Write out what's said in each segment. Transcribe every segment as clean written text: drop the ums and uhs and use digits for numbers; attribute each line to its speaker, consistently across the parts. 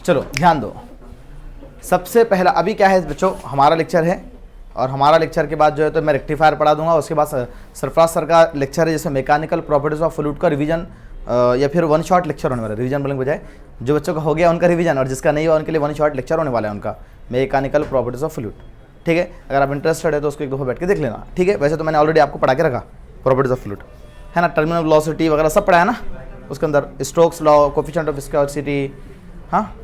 Speaker 1: चलो ध्यान दो, सबसे पहला अभी क्या है बच्चों, हमारा लेक्चर है और हमारा लेक्चर के बाद जो है तो मैं रेक्टिफायर पढ़ा दूंगा। उसके बाद सरफराज सर का लेक्चर है जैसे मैकेनिकल प्रॉपर्टीज ऑफ फ्लूइड का रिवीजन, या फिर वन शॉट लेक्चर होने वाला है। रिवीजन बोलने के बजाय जो बच्चों का हो गया उनका रिवीजन, और जिसका नहीं हुआ उनके लिए वन शॉट लेक्चर होने वाला है उनका मैकेनिकल प्रॉपर्टीज ऑफ फ्लूइड। ठीक है, अगर आप इंटरेस्टेड है तो उसको एक दफ़ा बैठ के देख लेना। ठीक है, वैसे तो मैंने ऑलरेडी आपको पढ़ा के रखा प्रॉपर्टीज ऑफ फ्लूइड, है ना, टर्मिनल वेलोसिटी वगैरह सब पढ़ा है ना उसके अंदर, Stokes law, coefficient of viscosity. हाँ,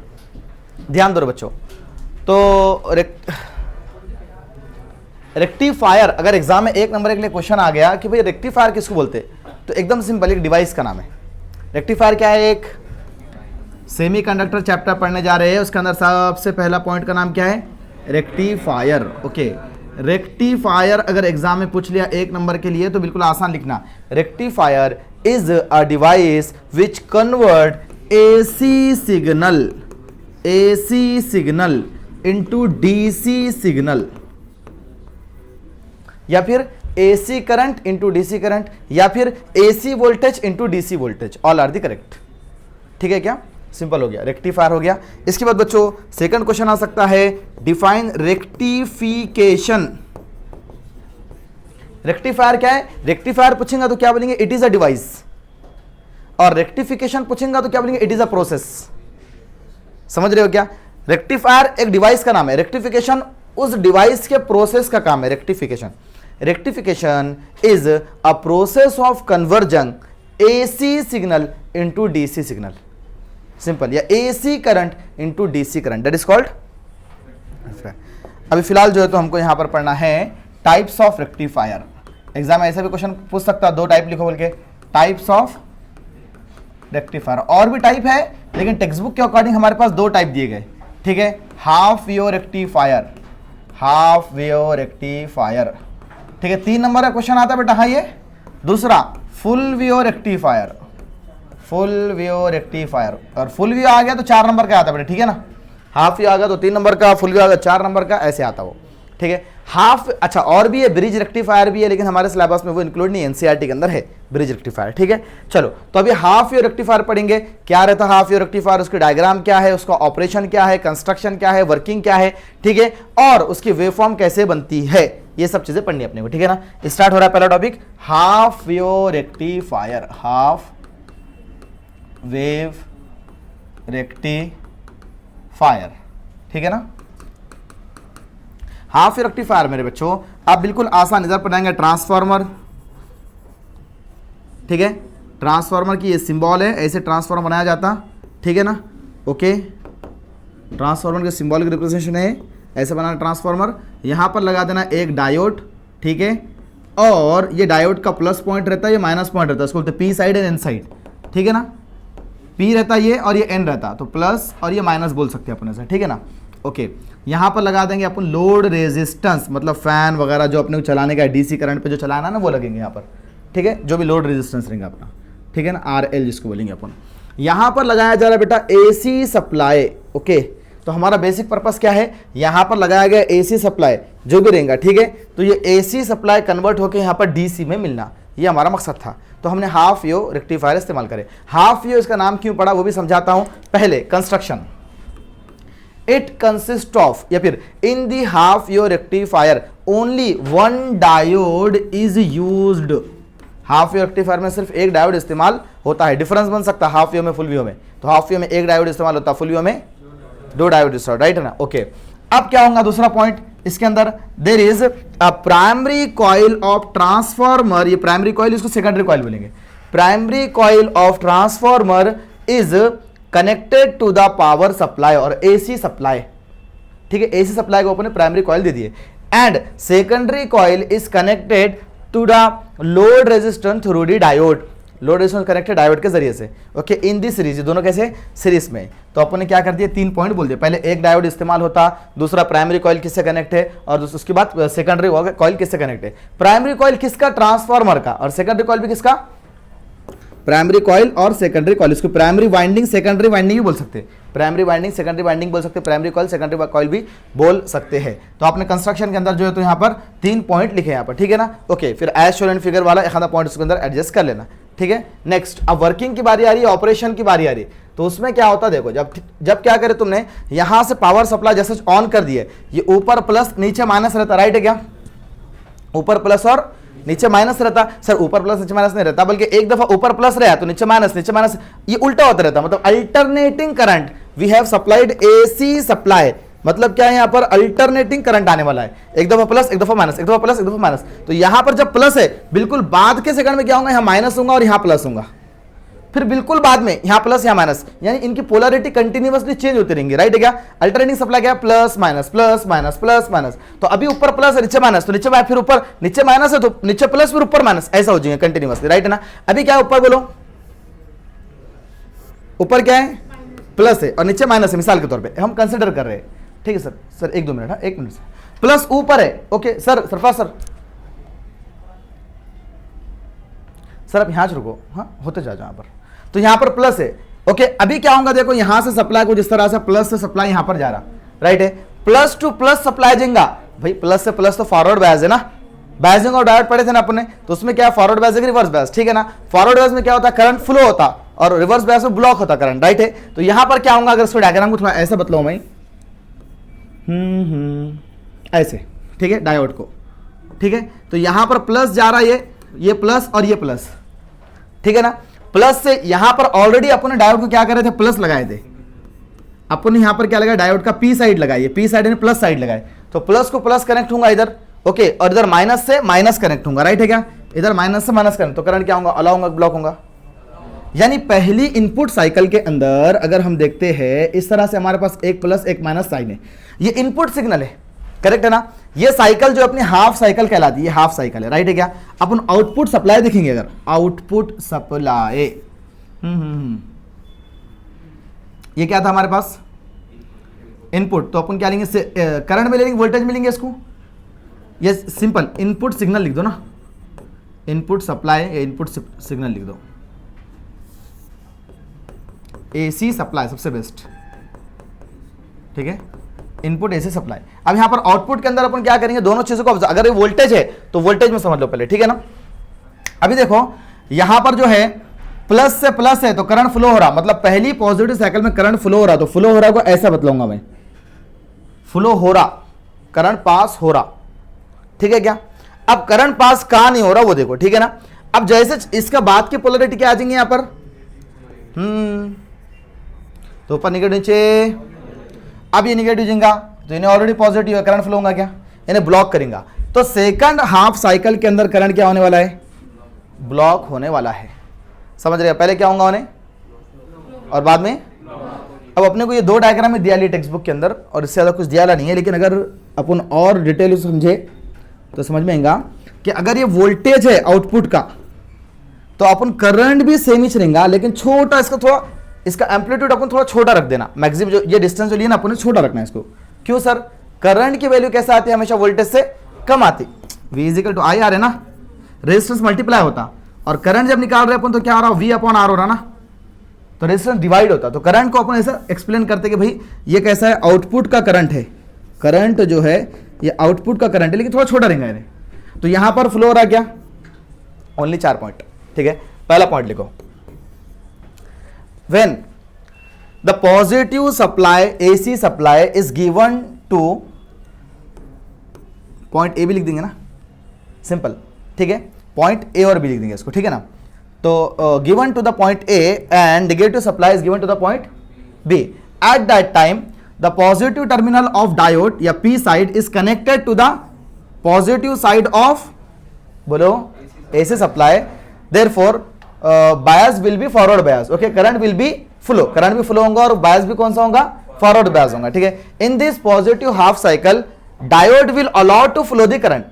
Speaker 1: ध्यान दो बच्चों। तो रेक्टिफायर, अगर एग्जाम में 1 नंबर के लिए क्वेश्चन आ गया कि भाई रेक्टिफायर किसको बोलते, तो एकदम सिंपल एक डिवाइस का नाम है। रेक्टिफायर क्या है, एक सेमीकंडक्टर चैप्टर पढ़ने जा रहे हैं, उसके अंदर सबसे पहला पॉइंट का नाम क्या है, रेक्टिफायर। ओके, रेक्टिफायर अगर एग्जाम में पूछ लिया 1 नंबर के लिए तो बिल्कुल आसान लिखना, rectifier is a device which convert AC signal into DC signal, या फिर AC current into DC current, या फिर AC voltage into DC voltage, all are the correct. ठीक है क्या, सिंपल हो गया, रेक्टिफायर हो गया। इसके बाद बच्चों सेकंड क्वेश्चन आ सकता है, डिफाइन रेक्टिफिकेशन। रेक्टिफायर क्या है, रेक्टिफायर पूछेंगे तो क्या बोलेंगे, इट इज अ डिवाइस, और रेक्टिफिकेशन पूछेंगे तो क्या बोलेंगे, इट इज अ प्रोसेस। समझ रहे हो क्या, रेक्टिफायर एक डिवाइस का नाम है, रेक्टिफिकेशन उस डिवाइस के प्रोसेस का काम है। Rectification is a process of conversion AC signal into DC signal, simple, या AC current into DC current, that is called. अभी फिलहाल जो है तो हमको यहां पर पढ़ना है टाइप्स ऑफ रेक्टिफायर। एग्जाम में ऐसा भी क्वेश्चन पूछ सकता है, 2 टाइप लिखो बोल के, टाइप्स ऑफ रेक्टिफायर। और भी टाइप है लेकिन टेक्स्ट बुक के अकॉर्डिंग हमारे पास 2 टाइप दिए गए। ठीक है, half wave rectifier, half wave rectifier. ठीक है, 3 नंबर का क्वेश्चन आता है बेटा, हाँ ये। दूसरा full wave rectifier, full wave rectifier, और फुल वेव आ गया तो 4 नंबर का आता है बेटा। ठीक है ना, हाफ वेव आ गया तो 3 नंबर का, फुल वेव आ गया 4 नंबर का, ऐसे आता वो। ठीक है, हाफ, अच्छा और भी है, ब्रिज रेक्टिफायर भी है, लेकिन हमारे सिलेबस में वो इंक्लूड नहीं, एनसीईआरटी के अंदर है ब्रिज रेक्टिफायर। ठीक है, चलो तो अभी हाफ वेव रेक्टिफायर पढ़ेंगे, क्या रहता है हाफ वेव रेक्टिफायर, उसकी डायग्राम क्या है, उसका ऑपरेशन क्या है, कंस्ट्रक्शन क्या है, वर्किंग क्या है। ठीक है, और उसकी वेवफॉर्म कैसे बनती है, ये सब चीजें पढ़नी अपने को। ठीक है ना, स्टार्ट हो रहा है पहला topic, half wave rectifier, half wave rectifier. ठीक है ना, हाफ वेव रेक्टिफायर मेरे बच्चों आप बिल्कुल आसान इधर पढ़ाएंगे, ट्रांसफार्मर। ठीक है, ट्रांसफार्मर की ये सिंबल है, ऐसे ट्रांसफार्मर बनाया जाता। ठीक है ना, ओके, ट्रांसफार्मर के सिंबॉलिक रिप्रेजेंटेशन है, ऐसे बनाना ट्रांसफार्मर। यहां पर लगा देना एक डायोड। ठीक है, और ये डायोड का प्लस पॉइंट रहता है, ये माइनस पॉइंट रहता है, इसको बोलते हैं P side and N side. ठीक है ना, पी रहता है ये और ये एन रहता, तो प्लस और ये माइनस बोल सकते हैं अपन ऐसे। ठीक है ना, ओके, यहां पर लगा देंगे अपन लोड रेजिस्टेंस, मतलब फैन वगैरह जो अपने को चलाने का है, डीसी करंट पे जो चलाना है ना वो लगेंगे यहाँ पर। ठीक है, जो भी लोड रेजिस्टेंस रहेंगे अपना। ठीक है ना, RL जिसको बोलेंगे अपन। यहां पर लगाया जा रहा है बेटा AC सप्लाई। ओके, तो हमारा बेसिक पर्पस क्या है, यहां पर लगाया गया AC सप्लाई जो भी रहेगा। ठीक है, तो ये AC सप्लाई कन्वर्ट होकर यहां पर DC में मिलना, ये हमारा मकसद था। तो हमने हाफ वेव रेक्टिफायर इस्तेमाल करे। हाफ वेव इसका नाम क्यों पड़ा वो भी समझाता हूं। पहले कंस्ट्रक्शन, इट कंसिस्ट ऑफ, या फिर in the half wave rectifier only 1 diode is used. Half wave rectifier में सिर्फ 1 डायोड इस्तेमाल होता है। डिफरेंस बन सकता है हाफ वेव में फुल वेव में, तो हाफ वेव में 1 डायोड इस्तेमाल होता है, फुल वेव में 2 डायोड इस्तेमाल, राइट है ना। ओके, अब क्या होगा दूसरा पॉइंट इसके अंदर, there is a primary coil of transformer. ये प्राइमरी कॉइल, इसको सेकेंडरी कॉइल बोलेंगे। Primary coil of transformer is connected to the power supply और AC सप्लाई। ठीक है, AC सप्लाई को अपने प्राइमरी कॉइल दे दिए, and secondary coil is connected to the load resistance through the diode. Load resistance connected diode के जरिए से। ओके, इन दी सीरीज, दोनों कैसे, सीरीज में। तो अपन ने क्या कर दिया, 3 पॉइंट बोल दिए। पहले 1 डायोड इस्तेमाल होता, दूसरा प्राइमरी कॉइल किससे कनेक्ट है, और उसके बाद सेकेंडरी कॉइल किससे कनेक्ट है। प्राइमरी कॉइल किसका, ट्रांसफार्मर का, और सेकेंडरी कॉइल भी किसका, प्राइमरी कॉइल और सेकेंडरी कॉइल। इसको प्राइमरी वाइंडिंग सेकेंडरी वाइंडिंग भी बोल सकते हैं, प्राइमरी वाइंडिंग सेकेंडरी वाइंडिंग बोल सकते हैं, प्राइमरी कॉइल सेकेंडरी कॉइल भी बोल सकते हैं। तो आपने कंस्ट्रक्शन के अंदर जो है तो यहाँ पर 3 पॉइंट लिखे यहाँ पर। ठीक है ना, ओके, फिर एज शोन एंड फिगर वाला एक आधा पॉइंट उसके अंदर एडजस्ट कर लेना। ठीक है। नेक्स्ट अब वर्किंग की बारी आ रही है, ऑपरेशन की बारी आ रही है। तो उसमें क्या होता है, देखो जब क्या करे तुमने यहां से पावर सप्लाई जैसे ऑन कर दिए, ये ऊपर प्लस नीचे माइनस रहता, राइट है क्या? ऊपर प्लस और नीचे माइनस रहता। सर ऊपर प्लस नीचे माइनस नहीं रहता, बल्कि एक दफा ऊपर प्लस रहा तो नीचे माइनस, ये उल्टा होता रहता। मतलब alternating current, we have supplied AC supply, मतलब क्या है यहाँ पर अल्टरनेटिंग करंट आने वाला है, एक दफा प्लस एक दफा माइनस, एक दफा प्लस एक दफा माइनस। तो यहां पर जब प्लस है बिल्कुल बाद के सेकंड में क्या होगा, यहां माइनस होगा और यहां प्लस होगा, फिर बिल्कुल बाद में यहां प्लस यहां माइनस, यानी इनकी पोलैरिटी कंटिन्यूअसली चेंज होती रहेंगी, राइट है क्या? अल्टरनेटिंग सप्लाई क्या है, plus minus plus minus plus minus. तो अभी ऊपर प्लस है नीचे माइनस, तो नीचे फिर ऊपर, नीचे माइनस है तो नीचे प्लस फिर ऊपर माइनस, ऐसा हो जाएगा कंटिन्यूअसली, राइट है ना? अभी क्या है ऊपर बोलो, ऊपर क्या है प्लस है और नीचे माइनस है, मिसाल के तौर पे हम कंसिडर कर रहे हैं, ठीक है सर। सर एक दो मिनट, एक मिनट से प्लस ऊपर है, ओके सर, सरफराज सर आप यहां से रुको, हाँ होते जा यहां पर, तो यहां पर प्लस है, ओके। अभी क्या होगा, देखो यहां से सप्लाई को जिस तरह से प्लस से सप्लाई यहां पर जा रहा, राइट है, प्लस टू प्लस सप्लाई जाएगा भाई, प्लस से प्लस तो फॉरवर्ड बैज है ना, बैजिंग और डायोड पढ़े थे ना अपने, तो उसमें क्या फॉरवर्ड बैज है रिवर्स बैज, ठीक है ना? फॉरवर्ड बैज में क्या होता है, करंट फ्लो होता और रिवर्स बैज में ब्लॉक होता करंट, राइट है? तो यहां पर क्या होगा, अगर इसको डायग्राम को थोड़ा ऐसा बतलाऊं मैं, ऐसे, ठीक है, डायोड को, ठीक है। तो यहां पर प्लस जा रहा है, ये प्लस और ये प्लस, ठीक है ना? प्लस से यहां पर ऑलरेडी अपन ने डायोड को क्या कर रहे थे, प्लस लगाए थे, अपन ने यहां पर क्या लगाया, डायोड का पी साइड लगाई, पी साइड ने प्लस साइड लगाए, तो प्लस को प्लस कनेक्ट होगा इधर, ओके, और इधर माइनस से माइनस कनेक्ट होगा, राइट है क्या? इधर माइनस से माइनस कनेक्ट, तो करंट क्या होगा, अलाउ होगा, ब्लॉक होगा। यानी पहली इनपुट साइकिल के अंदर अगर हम देखते हैं इस तरह से हमारे पास एक प्लस एक माइनस साइन है, ये इनपुट सिग्नल है, करेक्ट है ना? ये साइकिल जो अपनी हाफ साइकिल कहलाती है, हाफ साइकिल है, राइट है क्या? अपन आउटपुट सप्लाई देखेंगे, अगर आउटपुट सप्लाई, ये क्या था हमारे पास, इनपुट, तो अपन क्या लेंगे, करंट में लेंगे, वोल्टेज में लेंगे इसको, ये सिंपल इनपुट सिग्नल लिख दो ना, इनपुट सप्लाई या इनपुट सिग्नल लिख दो, एसी सप्लाई सबसे बेस्ट, ठीक है, इनपुट एसी सप्लाई। अब यहां पर आउटपुट के अंदर अपन क्या करेंगे, दोनों चीजों को, अगर ये वोल्टेज है तो वोल्टेज में समझ लो पहले, ठीक है ना? अभी देखो यहां पर जो है प्लस से प्लस है तो करंट फ्लो हो रहा, मतलब पहली पॉजिटिव साइकिल में करंट फ्लो हो रहा, तो फ्लो हो रहा को ऐसा बतलाऊंगा मैं, फ्लो हो रहा, करंट पास हो रहा, ठीक है क्या? अब करंट पास कहां नहीं हो रहा वो देखो, ठीक है ना? अब जैसे इसका बाद की पोलैरिटी क्या आ जाएंगे यहां पर, तो ऊपर निगेटिव नीचे, अब ये निगेटिव जाएगा तो इन्हें ऑलरेडी पॉजिटिव है, करंट फ्लो होगा क्या, इन्हें ब्लॉक करेगा। तो सेकंड हाफ साइकिल के अंदर करंट क्या होने वाला है, ब्लॉक होने वाला है, समझ रहे? पहले क्या होगा उन्हें और बाद में। अब अपने को ये दो डायग्राम में दिया लिया टेक्स्ट बुक के अंदर, और इससे ज़्यादा कुछ दिया नहीं है, लेकिन अगर अपन और डिटेल समझे तो समझ में आएगा कि अगर ये वोल्टेज है आउटपुट का, तो अपन करंट भी सेम ही चलेगा, लेकिन छोटा इसका थोड़ा, इसका एम्पलीट्यूड अपन थोड़ा छोटा रख देना, मैक्सिमम जो ये डिस्टेंस जो लिया ना अपन ने छोटा रखना है इसको। क्यों सर? करंट की वैल्यू कैसे आती है, हमेशा वोल्टेज से कम आती, V equal to I R है ना, रेजिस्टेंस मल्टीप्लाई होता, और करंट जब निकाल रहे अपन तो क्या हो रहा, V अपॉन आर हो रहा ना, तो रेजिस्टेंस डिवाइड होता। तो करंट को अपन ऐसा एक्सप्लेन करते कि भाई ये कैसा है, आउटपुट का करंट है, करंट जो है ये आउटपुट का करंट है, लेकिन थोड़ा छोटा रहेगा इन्हें। तो यहां पर फ्लो हो रहा क्या, ओनली 4 पॉइंट, ठीक है। पहला पॉइंट लिखो, when the positive supply AC supply is given to point A भी लिख देंगे ना, सिंपल, ठीक है, पॉइंट ए और बी लिख देंगे इसको, ठीक है ना? तो given to the point A and negative supply is given to the point B, at that time the positive terminal of diode या P side is connected to the positive side of, बोलो, AC supply, therefore bias will be forward bias, okay, current will be flow, current भी flow होगा और बायस भी कौन सा होगा, forward bias होगा, ठीक है। In this positive half cycle diode will allow to flow the current,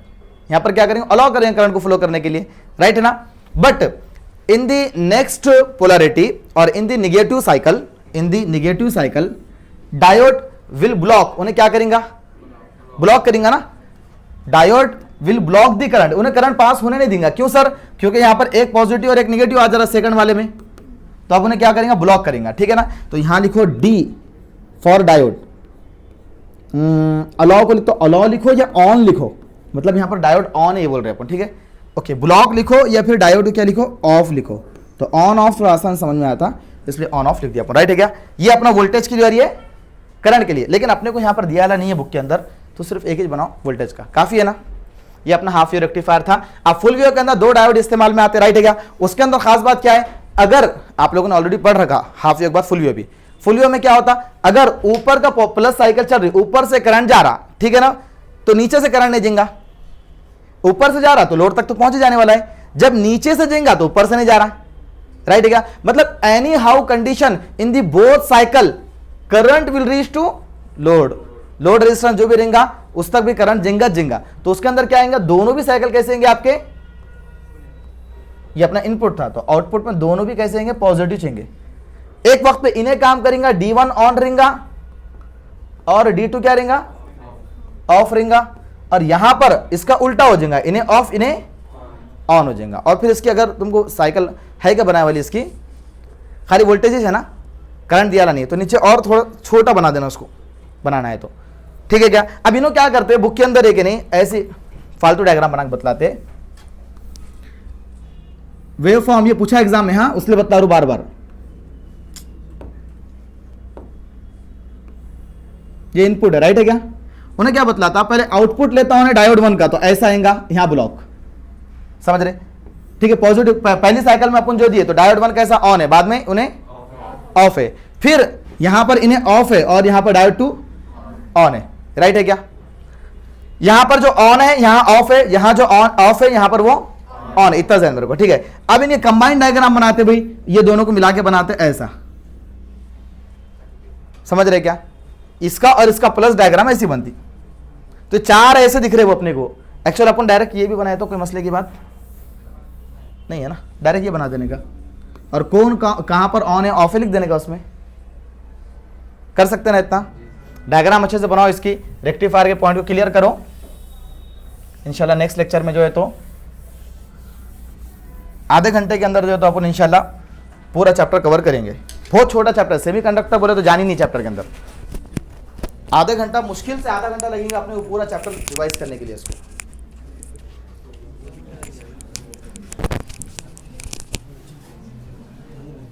Speaker 1: यहां पर क्या करेंगे, अलाउ करेंगे करंट को फ्लो करने के लिए, राइट है ना? But in the next polarity और in the negative cycle, in the negative cycle diode will block, उन्हें क्या करेंगे, ब्लॉक करेंगे ना, diode will block the current, उन्हें करंट पास होने नहीं देंगे। क्यों सर? क्योंकि यहां पर एक पॉजिटिव और एक नेगेटिव आ जा रहा है सेकंड वाले में, तो आप उन्हें क्या करेंगे, ब्लॉक करेंगे, ठीक है ना? तो यहां लिखो डी फॉर डायोड, अलाउ को लिखो, तो अलाउ लिखो या ऑन लिखो, मतलब यहां पर डायोड ऑन है ये बोल रहे हैं अपन, ठीक है, ओके। ब्लॉक लिखो या फिर डायोड क्या लिखो, ऑफ लिखो, तो ऑन ऑफ थोड़ा आसान समझ में आया था, इसलिए ऑन ऑफ लिख दिया अपन, राइट है क्या। ये अपना वोल्टेज के लिए और ये करंट के लिए, लेकिन अपने को यहाँ पर दिया वाला नहीं है बुक के अंदर, तो सिर्फ एक ही बनाओ वोल्टेज का, काफी है ना। ये अपना हाफ वेव रेक्टिफायर था। अब फुल वेव के अंदर 2 डायोड इस्तेमाल में आते, राइट है क्या। उसके अंदर खास बात क्या है, अगर आप लोगों ने ऑलरेडी पढ़ रखा हाफ वेव के बाद फुल वेव भी, फुल वेव में क्या होता, अगर ऊपर का प्लस साइकिल चल रही, ऊपर से करंट जा रहा, ठीक है ना, तो नीचे से करंट नहीं जाएगा। ऊपर से जा रहा तो लोड तक तो पहुंच जाने वाला है, जब नीचे से जाएगा तो ऊपर से नहीं जा रहा, राइट है क्या। मतलब anyhow condition in the both cycle current will reach to load, load resistance जो भी रहेगा उस तक भी करंट जिंगा। तो उसके अंदर क्या आएगा, दोनों भी साइकिल कैसे आएंगे आपके, ये अपना इनपुट था, तो आउटपुट में दोनों भी कैसे आएंगे, पॉजिटिव चाहिए। एक वक्त पे इन्हें काम करेंगे, D1 ऑन रहेगा और D2 क्या रहेगा, ऑफ रहेगा, और यहां पर इसका उल्टा हो जाएगा, इन्हें ऑफ इन्हें ऑन हो जाएगा। और फिर इसकी अगर तुमको साइकिल है क्या बनाने वाली, इसकी खाली वोल्टेज है ना, करंट दिया नहीं है, तो नीचे और थोड़ा छोटा बना देना उसको, बनाना है तो, ठीक है क्या। अब इन्हों क्या करते हैं बुक के अंदर, एक नहीं ऐसी फालतू डायग्राम बना के बतलाते, वेव फॉर्म ये पूछा एग्जाम में, हाँ उसलिए बता रहा हूं बार बार। ये इनपुट है, राइट है क्या। उन्हें क्या बतलाता, पहले आउटपुट लेता हूं डायोड 1 का, तो ऐसा आएगा यहां ब्लॉक, समझ रहे, ठीक है। पॉजिटिव पहली साइकिल में अपन जो दिए, तो डायोड 1 कैसा ऑन है, बाद में उन्हें ऑफ है, फिर यहां पर इन्हें ऑफ है और यहां पर डायोड 2 ऑन है, राइट है क्या। यहां पर जो ऑन है यहां ऑफ है, यहां जो ऑन ऑफ है यहां पर वो ऑन है, इतना ध्यान मेरे को, ठीक है। अब इन्हें कंबाइंड डायग्राम बनाते भाई, ये दोनों को मिला के बनाते ऐसा, समझ रहे क्या। इसका और इसका प्लस डायग्राम ऐसी बनती, तो 4 ऐसे दिख रहे वो अपने को। एक्चुअल अपन डायरेक्ट ये भी बनाए तो कोई मसले की बात नहीं है ना, डायरेक्ट ये बना देने का, और कौन कहां पर ऑन है ऑफ है लिख देने का, उसमें कर सकते ना। इतना डायग्राम अच्छे से बनाओ, इसकी रेक्टिफायर के पॉइंट को क्लियर करो। इंशाल्लाह नेक्स्ट लेक्चर में जो है तो आधे घंटे के अंदर जो है तो अपन इंशाल्लाह पूरा चैप्टर कवर करेंगे। बहुत छोटा चैप्टर, सेमीकंडक्टर बोले तो जान ही नहीं चैप्टर के अंदर, आधे घंटा मुश्किल से आधा घंटा लगेगा अपने को पूरा चैप्टर रिवाइज करने के लिए इसको।